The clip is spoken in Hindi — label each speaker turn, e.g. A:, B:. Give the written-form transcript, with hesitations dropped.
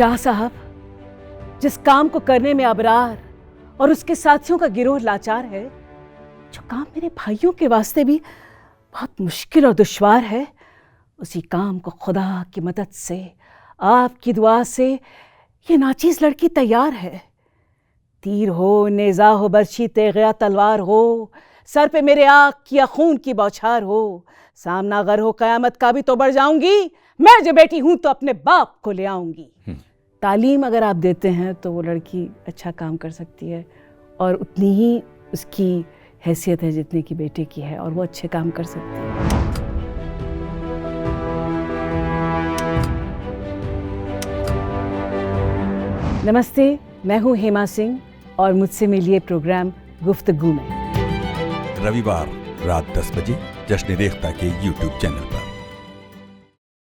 A: शाह साहब, जिस काम को करने में अबरार और उसके साथियों का गिरोह लाचार है, जो काम मेरे भाइयों के वास्ते भी बहुत मुश्किल और दुश्वार है, उसी काम को खुदा की मदद से, आपकी दुआ से ये नाचीज लड़की तैयार है। तीर हो, नेजा हो, बर्छी, तेगया, तलवार हो, सर पे मेरे आग की या खून की बौछार हो, सामना अगर हो कयामत का भी तो बढ़ जाऊंगी। मैं जो बेटी हूं तो अपने बाप को ले आऊंगी। तालीम अगर आप देते हैं तो वो लड़की अच्छा काम कर सकती है, और उतनी ही उसकी हैसियत है जितनी की बेटे की है, और वो अच्छे काम कर सकती है। नमस्ते, मैं हूं हेमा सिंह और मुझसे मिलिए प्रोग्राम गुफ्तगू में।
B: रविवार रात 10 बजे जश्न-ए-रेख्ता के YouTube चैनल पर।